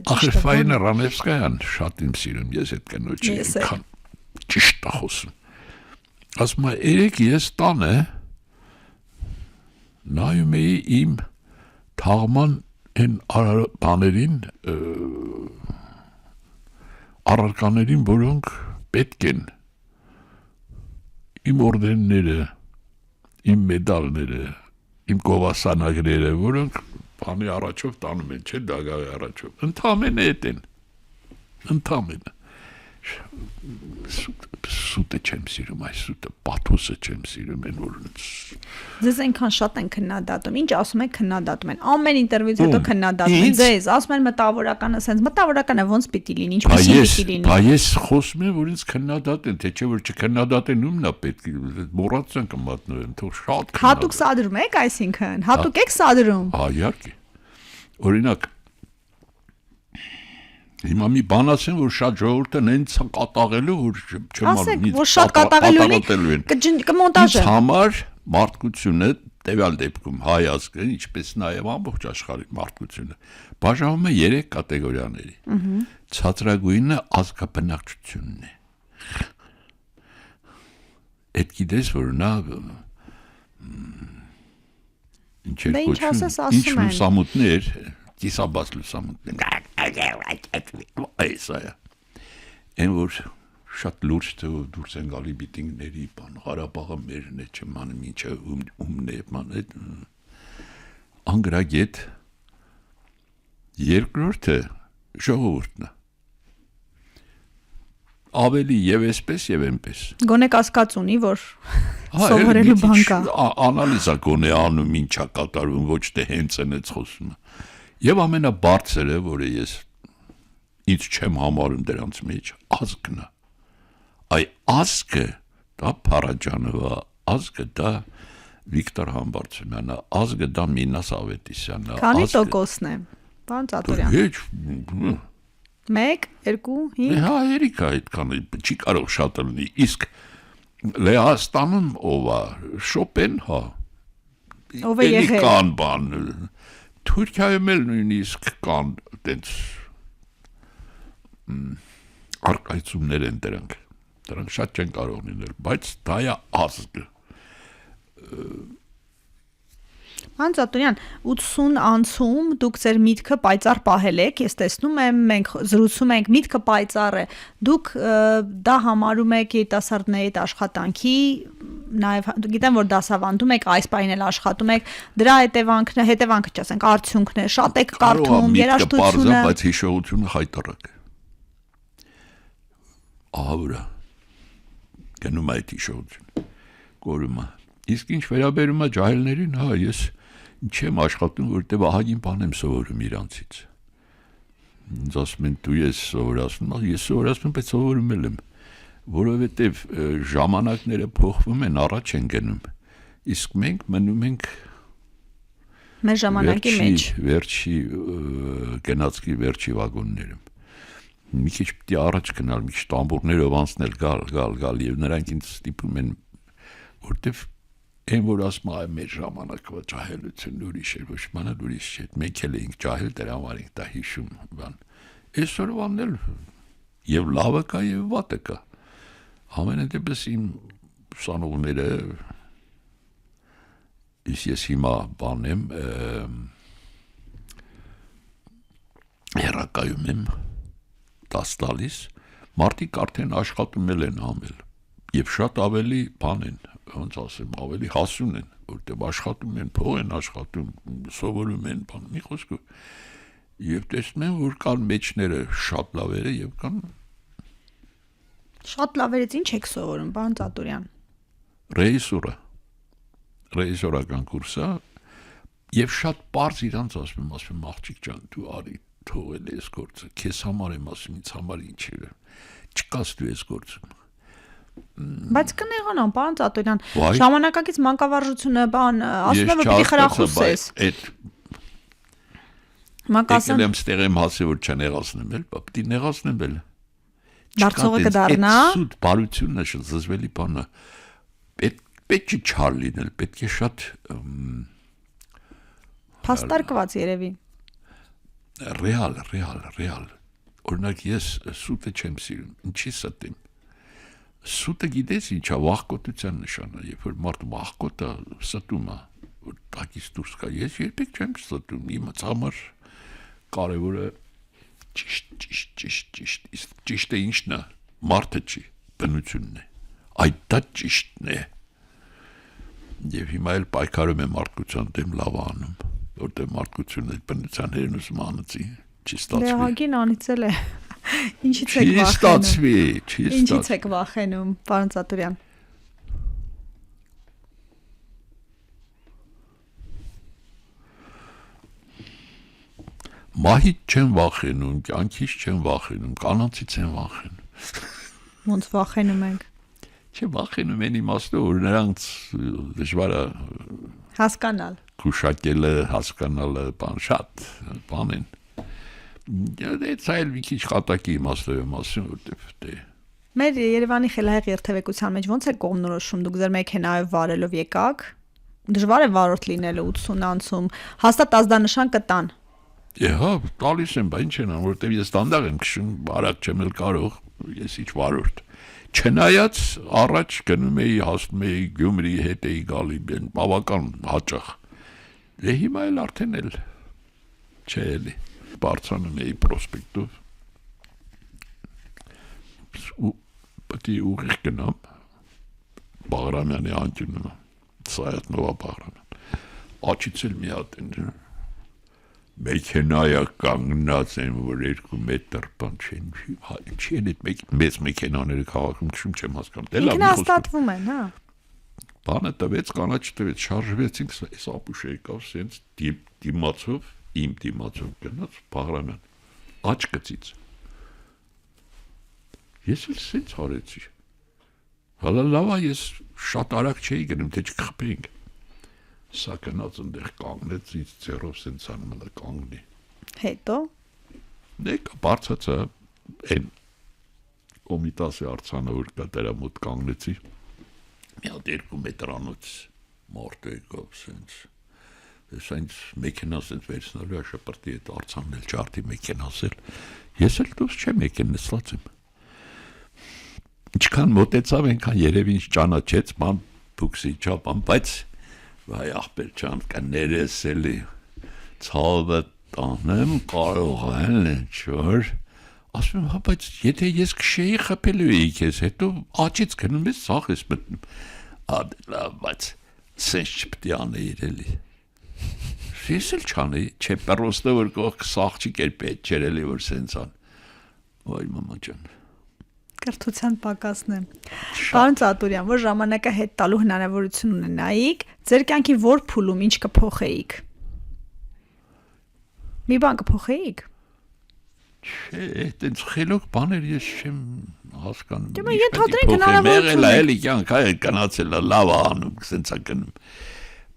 Ախր Ֆայնա Ռանևսկայան շատ իմ սիրում, ես այդ կնոջի այնքան ճիշտ է խոսում։ Ասում է, երեք ես տանը նայում էի իմ թաղման այն բաներին, առարկաներին, որոնք պետք են, իմ օրդենները, իմ մեդալները, իմ գովասանագրերը, որոնք բանի առաջով տանում են, չէ, դագաղի առաջով, ընդամենը էտ են, ընդամենը, սուտը չեմ սիրում, այս սուտը, պաթոսը չեմ սիրում են, որ ձեզ այնքան շատ են քննադատում, ինչ ասում եք քննադատում են, ամեն ինտերվյուից հետո քննադատում են ձեզ, ասում են մտավորականը սենց, մտավորականը ոնց պիտի լինի, ինչպեսի պիտի լինի։ Բա ես խոսում եմ, որ ինձ քննադատեն, թե չէ որ չքննադատեն ումն է պետք, մոռացան կմատնվեմ, թող շատ քննադատեն։ Հատուկ սադրում եք, այսինքն, հատուկ եք սադրում։ Իհարկե։ Օրինակ Հիմա մի բան ասեմ, որ շատ ժողովուրդը նենց կատաղելու, որ չեմ ասեք, որ շատ կատաղելու են, կմոնտաժը։ Ինձ համար մարդկությունը, տևյալ դեպքում հայ ազգը, ինչպես նաև ամբողջ աշխարհի մարդկությունը, բաժանվում է 3 կատեգորիաների։ Ցածրագույնը ազգաբնակչությունն է։ Այդ գիտես, որ նա ինչ լուսամուտներ, կիսաբաց լուսամուտներ, Այն որ շատ լուրջ դուրս են գալի բիտինգների բան, Ղարաբաղը մերն է, չմանում ինչը ումն է, անգրագետ, երկրորդը ժողովուրդն է, ավելի և այսպես և այնպես։ Գոնե կասկած ունի, որ սովորելու բան կա։ Անալիզա գոնե անում ինչա կատարվում, ոչ թե հենց ընեց խոսում։ Եվ ամենաբարձրը, որը ես ինձ չեմ համարում դրանց մեջ, ազգն է։ Այ ազգը, դա Փարաջանովը, ազգը դա Վիկտոր Համբարձումյանը, ազգը դա Մինաս Ավետիսյանը։ Քանի տոկոսն է, պարոն Ծատուրյան։ 1, 2, 5։ Հա, երիկա այդքան չի կարող շատ լինի, իսկ Լեհաստանում ով է, Շոպեն, հա։ Ով է եղել։ Կան բան, Թուրքիայում էլ նույնիսկ կան տենց արկայցումներ են դրանք շատ չեն կարող լինել, բայց դա է ազգը։ Պարոն Ծատուրյան, 80 անցում դուք ձեր միտքը պայծառ պահել եք, ես տեսնում եմ, մենք զրուցում ենք, միտքը պայծառ է, դուք դա համարում եք երիտասարդների հետ աշխատանքի, նաև գիտեմ, որ դասավանդում եք, այս պահին էլ աշխատում եք, դրա հետևանքը չասենք, արդյունքն է, շատ եք կարդում, երաժշտությունը, բայց հիշողությունը խայտառակ է։ Ահա վրա գնում այդ հիշողությունը, կորում է։ Իսկ ինչ վերաբերում է ջահելներին, հա, ես չեմ աշխատում, որտեղ ահագին բան եմ սովորում իրանցից։ Ինձ ասում են, դու ես սովորացնում, ես սովորացնում, բայց սովորում եմ, որովհետև ժամանակները փոխվում են, առաջ են գնում, իսկ մենք մնում ենք մեր ժամանակի մեջ, վերջի գնացքի վերջի վագոններում։ Մի քիչ պիտի առաջ գնալ, մի քիչ տամբուրներով անցնել, գալ, եւ նրանք ինձ ստիպում են, որտեվ այն որ ասում է մեր ժամանակվա ջահելությունն ուրիշ էր, ոչ մանա ուրիշ չէ, մենք էլ էինք ջահել, դրա համար ենք դա հիշում, բան։ Այսօրվան էլ եւ լավը կա եւ վատը կա։ Ամենադեպս իմ ուսանողները ես հիմա բան եմ հերակայում եմ դաս տալիս, մարդիկ արդեն աշխատում են ամել եւ շատ ավելի բան են, ոնց ասեմ, ավելի հասուն են, որտեղ աշխատում են, փող են աշխատում, սովորում են, բան, մի խոսքով։ Եվ տեսնում են, որ կան մեջները շատ լավերը եւ կան շատ լավերից ինչ եք սովորում, պարոն Ծատուրյան։ Ռեժիսորական կուրսը եւ շատ པարզ իրանց ասում աղջիկ ջան, դու արի թողել ես գործը, քեզ համար եմ ասում, ինձ համար ինչ է, չկաս դու ես գործում։ Բայց կնեղանամ, պարոն Ծատուրյան, ժամանակակից մանկավարժությունը, բան, ասում եմ, որ պիտի խրախուսես։ Եկել եմ ստեղ եմ հասել, որ չնեղացնեմ էլ, պիտի նեղացնեմ էլ։ Դարձողը կդառնա։ Սուտ բարությունն է, զզվելի բանը։ Պետք է չար լինել, պետք է շատ փաստարկված երևի։ Ռեալ։ Օրինակ ես սուտը չեմ սիրում, ինչի ստեմ։ Սուտը գիտես ինչա վախկոտության նշանը, երբ որ մարդ վախկոտը ստում է, որ տակից դուրս գա, ես երբեք չեմ ստում, իմաց համար կարևորը ճիշտը ինչն է, մարդը չի, բնությունն է, այդ դա ճիշտն է, և հիմա էլ պայքարում է մարդկության դեմ լավ անում, որտեղ մարդկությունն է բնության հերն ուզում անցի, չի ստացվի։ Հագին անիծել է, ինչից եք վախենում, ինչից եք վախենում, պարոն Ծատուրյան։ Մահից չեն վախենում, կյանքից չեն վախենում, կանանցից են վախենում։ Ոնց վախենում ենք։ Չէ, վախենում են իմաստով, որ նրանց դժվար է հասկանալ։ Քուշակելը, հասկանալը, շատ բան են։ Դա այլ մի քիչ խատակի իմաստով եմ ասում, որտեղ Մեր Երևանի խելահեղ երթևեկության մեջ ոնց է կողմնորոշում, դուք ձեր մեքենայով վարելով եկաք, դժվար է վարորդ լինելը 80 անցում, հաստատ ազդանշան կտան։ Հա, տալիս եմ, բա ինչ են անում, որտեղ ես դանդաղ եմ քշում, արագ չեմ էլ կարող, ես ինչ վարորդ։ Չնայած առաջ գնում էի, հասնում էի Գյումրի, հետ էի գալի, բավական հաճախ։ Դե հիմա էլ արդեն էլ չէ էլի, բարձրանում էի պրոսպեկտով ու պետք է ուղիղ գնամ Բաղրամյանի անկյունում, Սայաթ-Նովա Բաղրամյան, աչից էլ մի հատ են մեքենայա կանգնած են, որ 2 մետր բան չեն, չի են այդ մեծ մեքենաները քաղաքում քշում չեմ հասկանում։ Ինքնահաստատվում են, հա։ Բանը տվեց, կանաչ տվեց, շարժվեցինք, այս ապուշը եկավ, սենց դիմացով, իմ դիմացով գնաց Բաղրամյան, աչ գծից։ Ես էլ սենց հարեցի։ Հալա լավա ես շատ արագ չէի գնում, թե չխփեինք։ Սա գնաց ընդեղ կանգնեց, ինձ ձեռով սենց անում էլ կանգնի։ Հետո։ Դե բարձացա այն Կոմիտասի արձանը, որ կա դրա մոտ կանգնեցի։ Մի հատ 2 մետրանոց մարդ եկավ սենց։ Ես այնց մեքենա սենց վերցնալու շպրտի հետ արձանն էլ ջարդի մեքենաս էլ։ Ես էլ դուրս չեմ եկել նստած եմ։ Ինչքան մոտեցավ, այնքան երևի ինձ ճանաչեց, ման փուքսի չափան, բայց վայ ախպեր ջան, կներես էլի ցավը տանեմ կարող են ինչ-որ ասում եմ, հա բայց եթե ես քշեի խփելու էի քեզ, հետո աչից գնում ես սաղ ես մտնում, լավ, բայց սենց չպետք է անեիր էլի, ես էլ չանեի, չէ պրոստը որ կողք սաղ չի կերպի հետ չեր էլի որ սենց ան, վայ մամա ջան, կրթության պակասն է։ Պարոն Ծատուրյան, որ ժամանակը հետ տալու հնարավորություն ունենայիք, ձեր կյանքի որ փուլում ինչ կփոխեիք։ Մի բան կփոխեիք։ Չէ, այդպես խելոք բաներ ես չեմ հասկանում։ Դե եթե հնարավորություն եղել է էլի կյանք, այ գնացել է լավ անում, սենց է գնում։